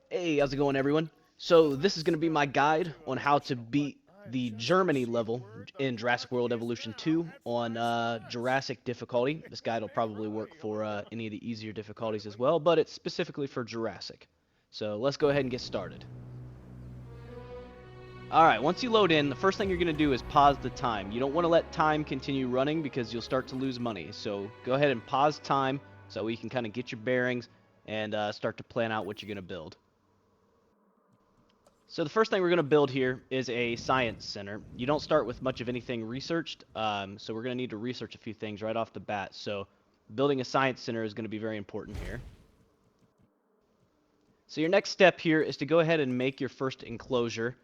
Hey, how's it going, everyone? So this is going to be my guide on how to beat the Germany level in Jurassic World Evolution 2 on Jurassic Difficulty. This guide will probably work for any of the easier difficulties as well, but it's specifically for Jurassic. So let's go ahead and get started. Alright, once you load in, the first thing you're going to do is pause the time. You don't want to let time continue running because you'll start to lose money. So go ahead and pause time so we can kind of get your bearings and start to plan out what you're going to build. So the first thing we're going to build here is a science center. You don't start with much of anything researched, so we're going to need to research a few things right off the bat. So building a science center is going to be very important here. So your next step here is to go ahead and make your first enclosure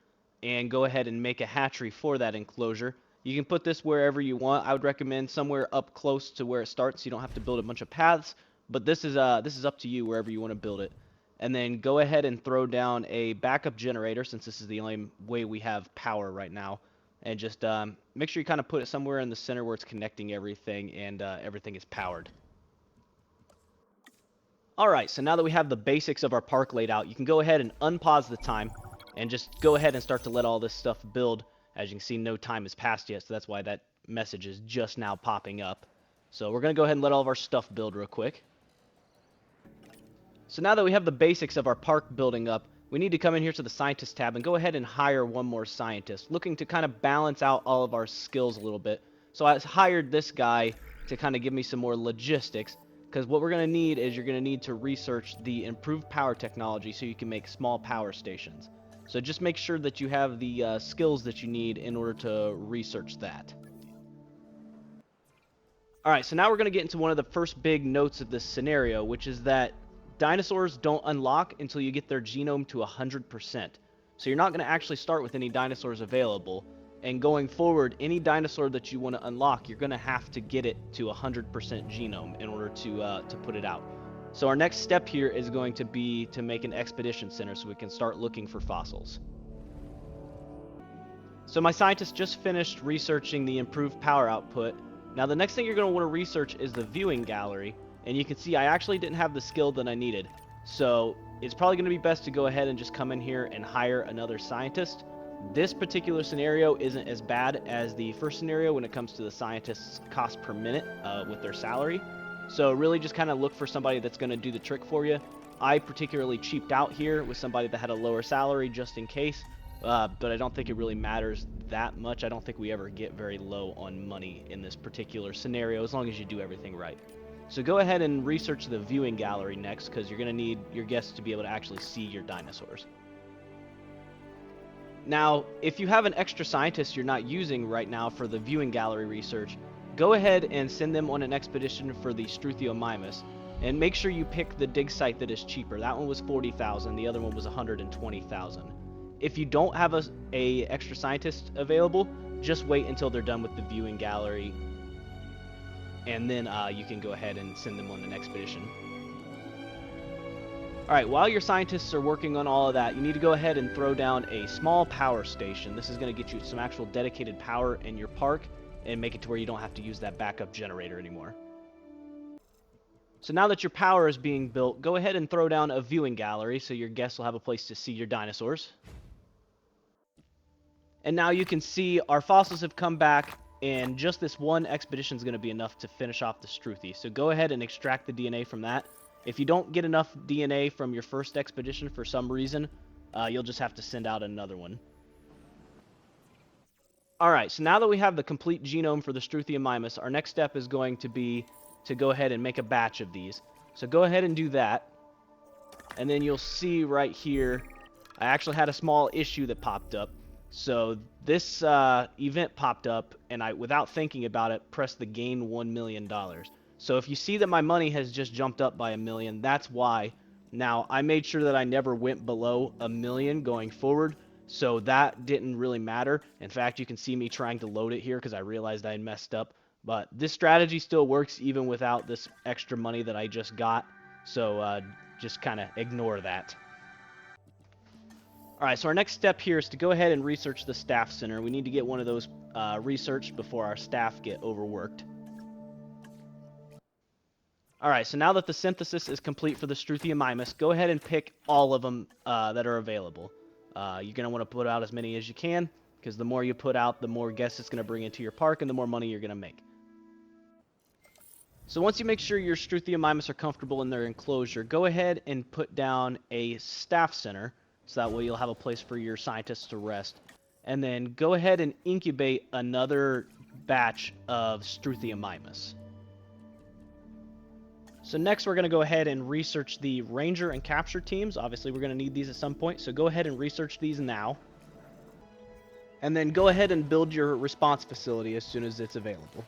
and go ahead and make a hatchery for that enclosure. You can put this wherever you want. I would recommend somewhere up close to where it starts so you don't have to build a bunch of paths, but this is up to you wherever you want to build it. And then go ahead and throw down a backup generator, since this is the only way we have power right now. And just make sure you kind of put it somewhere in the center where it's connecting everything and everything is powered. Alright, so now that we have the basics of our park laid out, you can go ahead and unpause the time and just go ahead and start to let all this stuff build. As you can see, no time has passed yet, so that's why that message is just now popping up. So we're going to go ahead and let all of our stuff build real quick. So now that we have the basics of our park building up, we need to come in here to the Scientist tab and go ahead and hire one more scientist, looking to kind of balance out all of our skills a little bit. So I hired this guy to kind of give me some more logistics, because what we're going to need is you're going to need to research the improved power technology so you can make small power stations. So just make sure that you have the skills that you need in order to research that. Alright, so now we're going to get into one of the first big notes of this scenario, which is that dinosaurs don't unlock until you get their genome to 100%. So you're not going to actually start with any dinosaurs available. And going forward, any dinosaur that you want to unlock, you're going to have to get it to 100% genome in order to put it out. So our next step here is going to be to make an expedition center so we can start looking for fossils. So my scientist just finished researching the improved power output. Now the next thing you're going to want to research is the viewing gallery. And you can see I actually didn't have the skill that I needed. So it's probably going to be best to go ahead and just come in here and hire another scientist. This particular scenario isn't as bad as the first scenario when it comes to the scientist's cost per minute with their salary. So really just kind of look for somebody that's going to do the trick for you. I particularly cheaped out here with somebody that had a lower salary just in case. But I don't think it really matters that much. I don't think we ever get very low on money in this particular scenario as long as you do everything right. So go ahead and research the viewing gallery next, because you're going to need your guests to be able to actually see your dinosaurs. Now, if you have an extra scientist you're not using right now for the viewing gallery research, go ahead and send them on an expedition for the Struthi, and make sure you pick the dig site that is cheaper. That one was 40,000, the other one was 120,000. If you don't have a extra scientist available, just wait until they're done with the viewing gallery, and then you can go ahead and send them on an expedition. Alright, while your scientists are working on all of that, you need to go ahead and throw down a small power station. This is going to get you some actual dedicated power in your park and make it to where you don't have to use that backup generator anymore. So now that your power is being built, go ahead and throw down a viewing gallery so your guests will have a place to see your dinosaurs. And now you can see our fossils have come back, and just this one expedition is going to be enough to finish off the Struthi. So go ahead and extract the DNA from that. If you don't get enough DNA from your first expedition for some reason, you'll just have to send out another one. Alright, so now that we have the complete genome for the Struthi, our next step is going to be to go ahead and make a batch of these. So go ahead and do that. And then you'll see right here, I actually had a small issue that popped up. So this event popped up, and I, without thinking about it, pressed the gain $1 million. So if you see that my money has just jumped up by $1 million, that's why. Now, I made sure that I never went below $1 million going forward, so that didn't really matter. In fact, you can see me trying to load it here because I realized I had messed up. But this strategy still works even without this extra money that I just got, so just kind of ignore that. Alright, so our next step here is to go ahead and research the staff center. We need to get one of those researched before our staff get overworked. Alright, so now that the synthesis is complete for the Struthi, go ahead and pick all of them that are available. You're going to want to put out as many as you can, because the more you put out, the more guests it's going to bring into your park, and the more money you're going to make. So once you make sure your Struthi are comfortable in their enclosure, go ahead and put down a staff center, so that way you'll have a place for your scientists to rest. And then go ahead and incubate another batch of Struthi. So next we're going to go ahead and research the ranger and capture teams. Obviously we're going to need these at some point, so go ahead and research these now. And then go ahead and build your response facility as soon as it's available.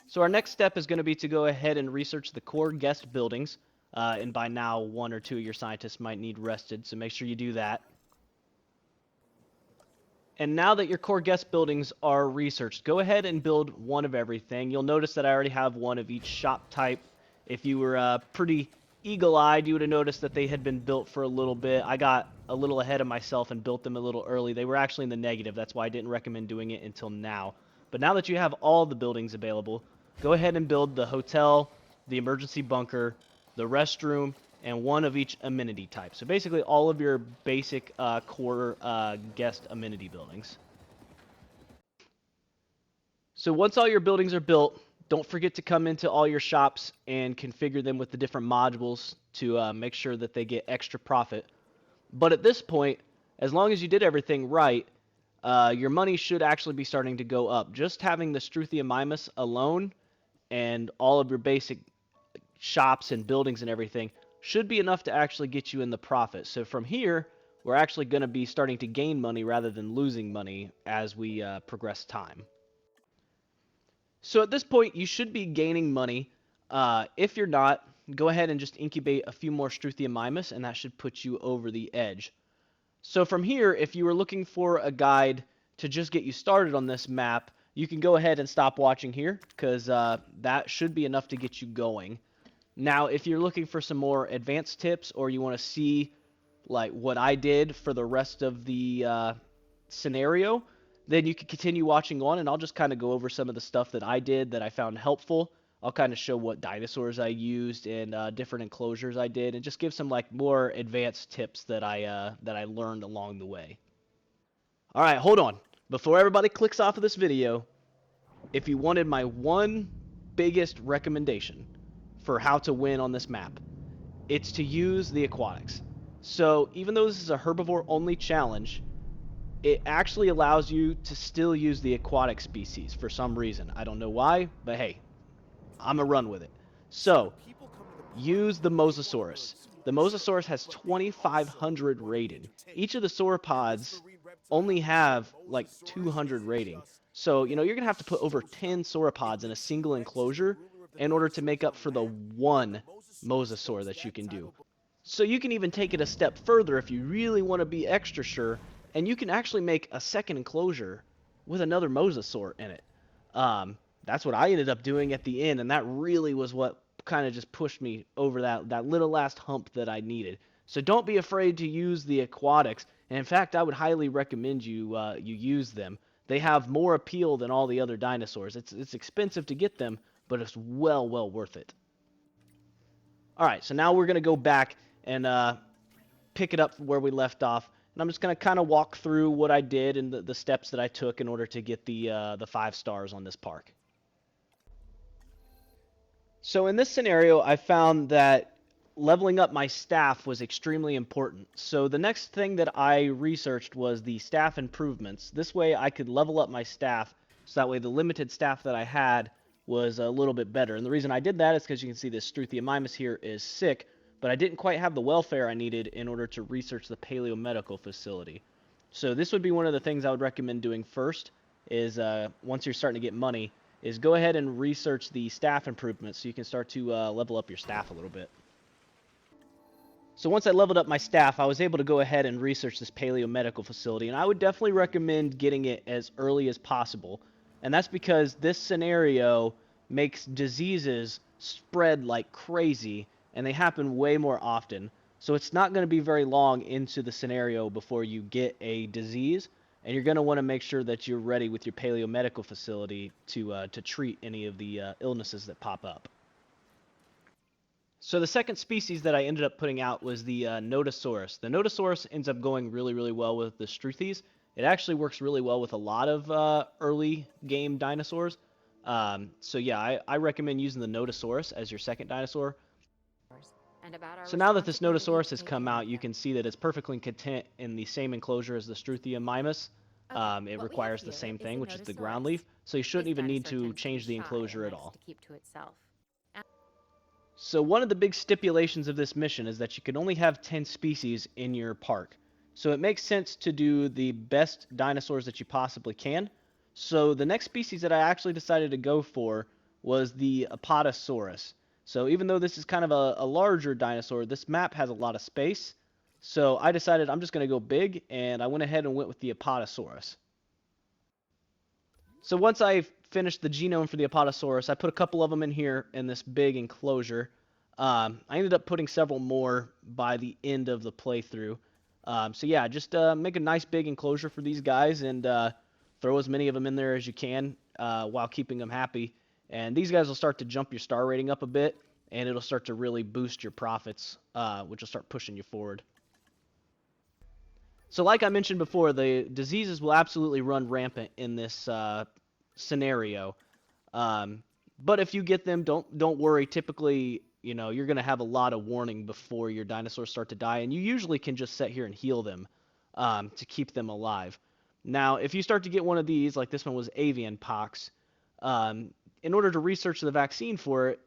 So our next step is going to be to go ahead and research the core guest buildings. And by now, 1 or 2 of your scientists might need rested, so make sure you do that. And now that your core guest buildings are researched, go ahead and build one of everything. You'll notice that I already have one of each shop type. If you were pretty eagle-eyed, you would have noticed that they had been built for a little bit. I got a little ahead of myself and built them a little early. They were actually in the negative. That's why I didn't recommend doing it until now. But now that you have all the buildings available, go ahead and build the hotel, the emergency bunker, the restroom, and one of each amenity type. So basically all of your basic core guest amenity buildings. So once all your buildings are built, don't forget to come into all your shops and configure them with the different modules to make sure that they get extra profit. But at this point, as long as you did everything right, your money should actually be starting to go up. Just having the Struthi alone and all of your basic shops and buildings and everything should be enough to actually get you in the profit. So from here, we're actually going to be starting to gain money rather than losing money as we progress time. So at this point, you should be gaining money. If you're not, go ahead and just incubate a few more Struthi, and that should put you over the edge. So from here, if you were looking for a guide to just get you started on this map, you can go ahead and stop watching here, because that should be enough to get you going. Now, if you're looking for some more advanced tips, or you want to see like what I did for the rest of the scenario, then you can continue watching on, and I'll just kind of go over some of the stuff that I did that I found helpful. I'll kind of show what dinosaurs I used and different enclosures I did, and just give some like more advanced tips that I learned along the way. All right, hold on. Before everybody clicks off of this video, if you wanted my one biggest recommendation for how to win on this map, it's to use the aquatics. So even though this is a herbivore only challenge, it actually allows you to still use the aquatic species for some reason. I don't know why, but hey, I'm gonna run with it. So use the Mosasaurus. The Mosasaurus has 2,500 rating. Each of the sauropods only have like 200 rating. So, you know, you're gonna have to put over 10 sauropods in a single enclosure in order to make up for the one mosasaur that you can do. So you can even take it a step further if you really want to be extra sure, and you can actually make a second enclosure with another mosasaur in it. That's what I ended up doing at the end, and that really was what kind of just pushed me over that little last hump that I needed. So don't be afraid to use the aquatics, and in fact, I would highly recommend you use them. They have more appeal than all the other dinosaurs. It's expensive to get them, but it's well worth it. Alright, so now we're going to go back and pick it up where we left off. And I'm just going to kind of walk through what I did and the steps that I took in order to get the 5 stars on this park. So in this scenario, I found that leveling up my staff was extremely important. So the next thing that I researched was the staff improvements. This way I could level up my staff, so that way the limited staff that I had was a little bit better. And the reason I did that is because you can see this Struthi here is sick, but I didn't quite have the welfare I needed in order to research the paleomedical facility. So this would be one of the things I would recommend doing first, is once you're starting to get money, is go ahead and research the staff improvements so you can start to level up your staff a little bit. So once I leveled up my staff, I was able to go ahead and research this paleomedical facility, and I would definitely recommend getting it as early as possible. And that's because this scenario makes diseases spread like crazy, and they happen way more often. So it's not going to be very long into the scenario before you get a disease, and you're going to want to make sure that you're ready with your paleomedical facility to treat any of the illnesses that pop up. So the second species that I ended up putting out was the Nodosaurus. The Nodosaurus ends up going really, really well with the Struthis. It actually works really well with a lot of early game dinosaurs. So yeah, I recommend using the Nodosaurus as your second dinosaur. And about our So now that this responsibility to Nodosaurus has take come care out, of you them. can see that it's perfectly content in the same enclosure as the Struthia mimus. Okay, It what we have requires the here same is a thing, which is the ground leaf, Nodosaurus. so you shouldn't This even need dinosaur to tends to be change the shy enclosure and at likes all. to keep to itself. So one of the big stipulations of this mission is that you can only have 10 species in your park. So it makes sense to do the best dinosaurs that you possibly can. So the next species that I actually decided to go for was the Apatosaurus. So even though this is kind of a larger dinosaur, this map has a lot of space. So I decided I'm just going to go big, and I went ahead and went with the Apatosaurus. So once I finished the genome for the Apatosaurus, I put a couple of them in here in this big enclosure. I ended up putting several more by the end of the playthrough. So yeah, just make a nice big enclosure for these guys and throw as many of them in there as you can while keeping them happy. And these guys will start to jump your star rating up a bit, and it'll start to really boost your profits, which will start pushing you forward. So like I mentioned before, the diseases will absolutely run rampant in this scenario. Um, but if you get them, don't worry. Typically, you're gonna have a lot of warning before your dinosaurs start to die, and you usually can just sit here and heal them to keep them alive. Now, if you start to get one of these, like this one was avian pox, um, in order to research the vaccine for it,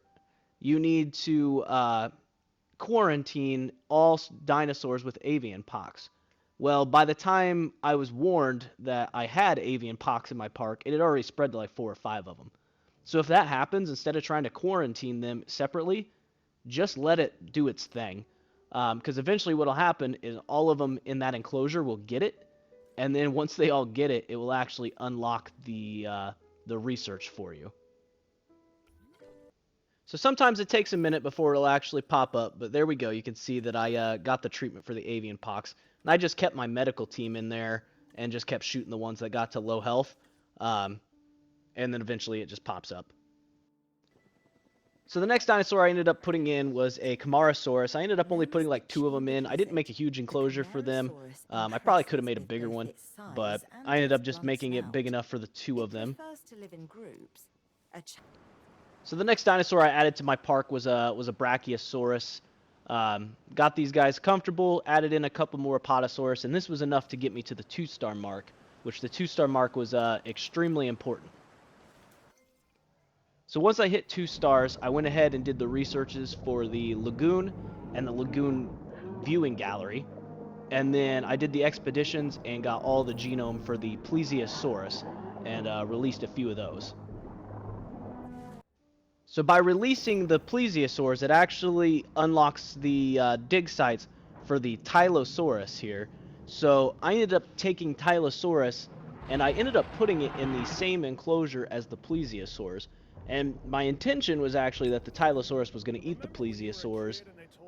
you need to quarantine all dinosaurs with avian pox. Well, by the time I was warned that I had avian pox in my park, it had already spread to like 4 or 5 of them. So if that happens, instead of trying to quarantine them separately, just let it do its thing. Because eventually what will happen is all of them in that enclosure will get it, and then once they all get it, it will actually unlock the research for you. So sometimes it takes a minute before it'll actually pop up, but there we go. You can see that I got the treatment for the avian pox. And I just kept my medical team in there and just kept shooting the ones that got to low health. Um, and then eventually it just pops up. So the next dinosaur I ended up putting in was a Camarasaurus. I ended up only Known as putting the like 2 of them tube of in. I didn't make a Gizzard, huge the enclosure for them. Camarasaurus I probably could have impresses made a with bigger both one, its but size I and ended its up just blunt making it big snout. enough for the 2 of It them. prefers to live in groups. So the next dinosaur I added to my park was a Brachiosaurus. Got these guys comfortable, added in a couple more Apatosaurus, and this was enough to get me to the 2-star mark, which the 2-star mark was extremely important. So once I hit 2 stars, I went ahead and did the researches for the lagoon and the lagoon viewing gallery, and then I did the expeditions and got all the genome for the Plesiosaurus and released a few of those. So by releasing the plesiosaurs, it actually unlocks the dig sites for the Tylosaurus here. So I ended up taking Tylosaurus and I ended up putting it in the same enclosure as the plesiosaurs. And my intention was actually that the Tylosaurus was going to eat the plesiosaurs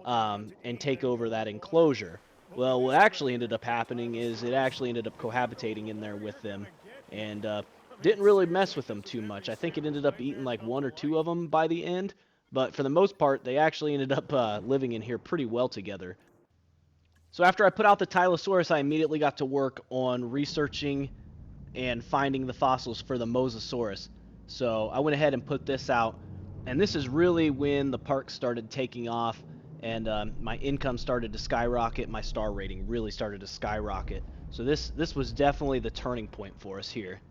and take over that enclosure. Well, what actually ended up happening is it actually ended up cohabitating in there with them, and didn't really mess with them too much. I think it ended up eating like 1 or 2 of them by the end, but for the most part, they actually ended up living in here pretty well together. So after I put out the Tylosaurus, I immediately got to work on researching and finding the fossils for the Mosasaurus. So I went ahead and put this out, and this is really when the park started taking off, and my income started to skyrocket. My star rating really started to skyrocket. So this was definitely the turning point for us here.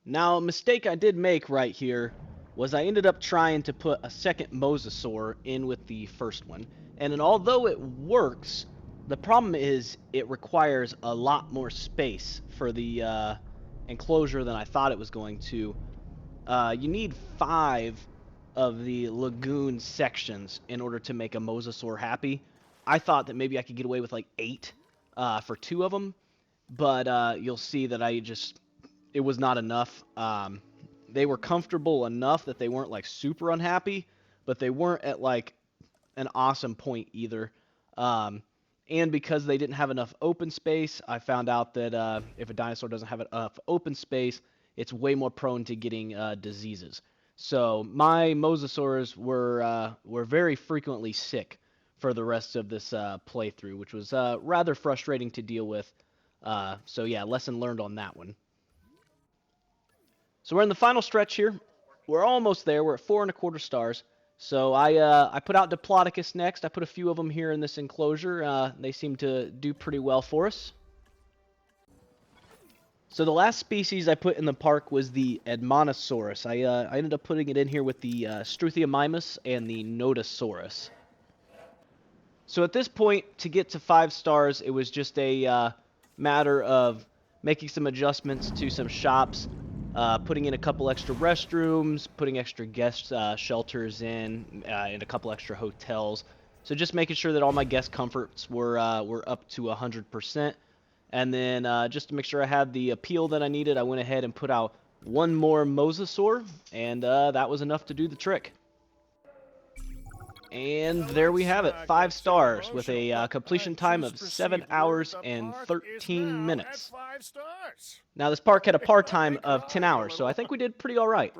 Now, a mistake I did make right here was I ended up trying to put a second mosasaur in with the first one. And then although it works, the problem is it requires a lot more space for the enclosure than I thought it was going to. You need 5 of the lagoon sections in order to make a mosasaur happy. I thought that maybe I could get away with like 8 for 2 of them, but you'll see that it was not enough. They were comfortable enough that they weren't like super unhappy, but they weren't at like an awesome point either. And because they didn't have enough open space, I found out that if a dinosaur doesn't have enough open space, it's way more prone to getting diseases. So my mosasaurs were very frequently sick for the rest of this playthrough, which was rather frustrating to deal with. So yeah, lesson learned on that one. So we're in the final stretch here. We're almost there. We're at 4¼ stars. So I put out Diplodocus next. I put a few of them here in this enclosure. They seem to do pretty well for us. So the last species I put in the park was the Edmontosaurus. I ended up putting it in here with the Struthi and the Notosaurus. So at this point, to get to 5 stars, it was just a matter of making some adjustments to some shops, putting in a couple extra restrooms, putting extra guest shelters in, and a couple extra hotels. So just making sure that all my guest comforts were up to 100%. And then just to make sure I had the appeal that I needed, I went ahead and put out one more Mosasaur, and that was enough to do the trick. And there we have it, 5 stars with a completion time of 7 hours and 13 minutes. Now this park had a par time of 10 hours, so I think we did pretty all right.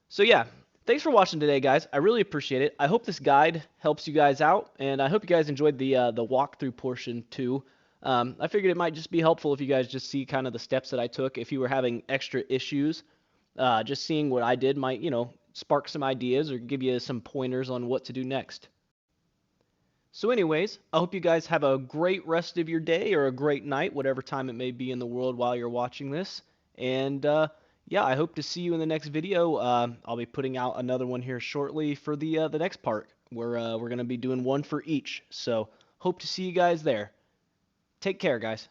So yeah, thanks for watching today, guys. I really appreciate it. I hope this guide helps you guys out, and I hope you guys enjoyed the walkthrough portion too. I figured it might just be helpful if you guys just see kind of the steps that I took. If you were having extra issues, just seeing what I did might, spark some ideas or give you some pointers on what to do next. So anyways, I hope you guys have a great rest of your day or a great night, whatever time it may be in the world while you're watching this. And yeah, I hope to see you in the next video. I'll be putting out another one here shortly for the next part, where we're going to be doing one for each. So hope to see you guys there. Take care, guys.